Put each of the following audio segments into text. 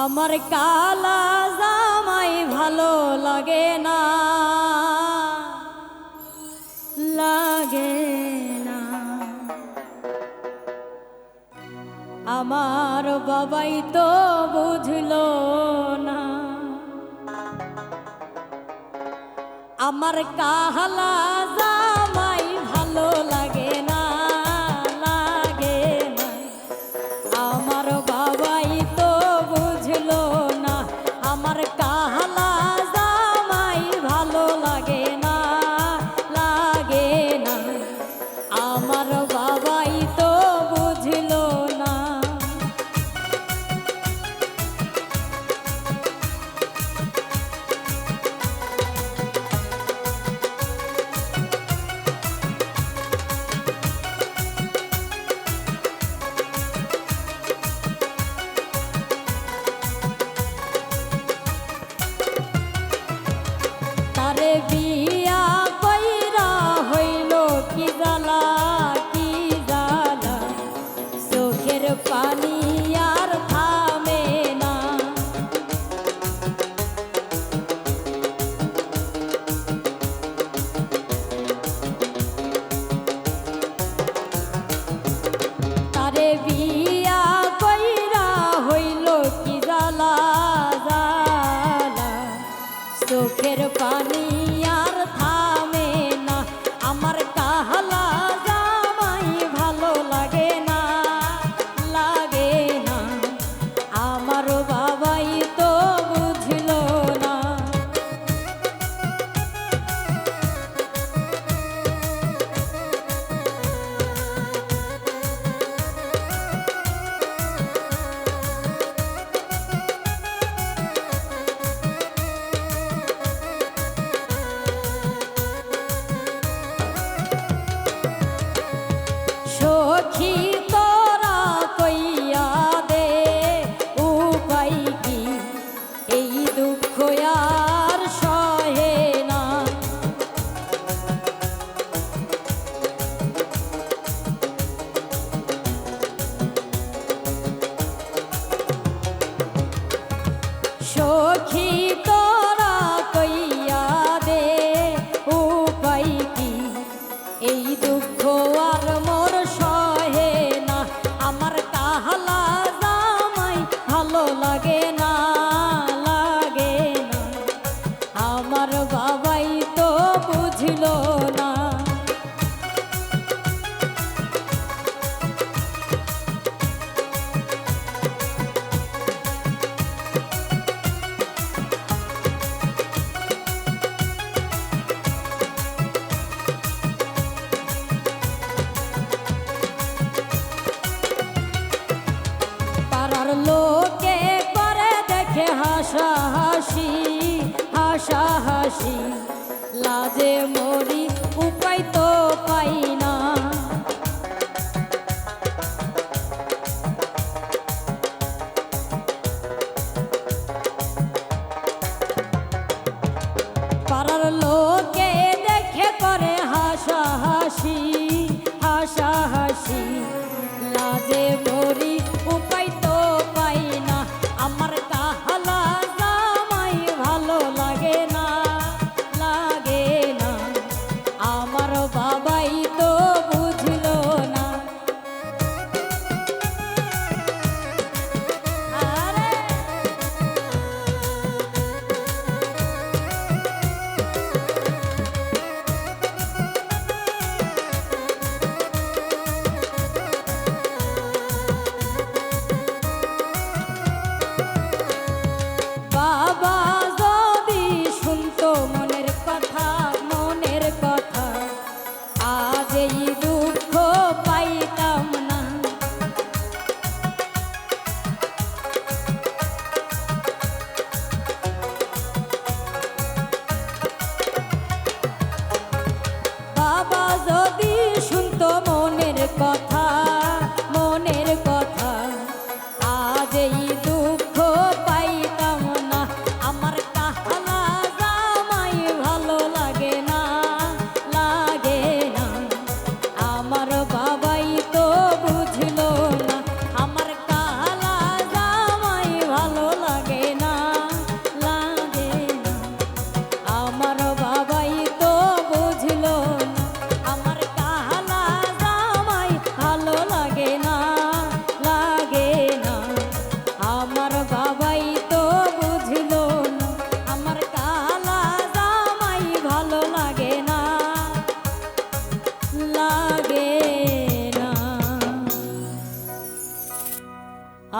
আমার কালা জামাই ভালো লাগে না, লাগে না। আমার বাবাই তো বুঝলো না। আমার কালা জামাই ভালো লাগে না, লাগে না। আমার বাবাই তো বুঝলো না। আমার কালা জামাই ভালো লাগে না, লাগে না। আমার বাবাই তো বুঝলো না। তারে বিয়া কইরা হইল কি জ্বালা, কি জ্বালা। চোখের পানি আর থামে না। তারে বিয়া কইরা হইল কি জ্বালা, জ্বালা। চোখের পানি আর থামে না। আমার কালা জামাই ভালো লাগে না, লাগে না। আমার বাবাই তো বুঝলো না। সখী তোরা কইয়া দে উপায় কি, এই দুঃখ আর সহে না। সখী তোরা কইয়া দে উপায় কি, এই দুঃখ আর মোর সহে না। আমার কালা জামাই ভালো লাগে না, লাগে না। আমার বাবাই তো বুঝলো না। পাড়ার লোকে করে দেখে হাসাহাসি, হাসাহাসি। লাজে মরি উপায় তো পাই না। পাড়ার লোকে দেখে করে হাসাহাসি, হাসাহাসি। লাজে মরি উপায় তো পাই না। আমার কালা জামাই ভালো লাগে না, লাগে না।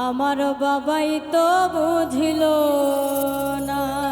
আমার বাবাই তো বুঝিল না।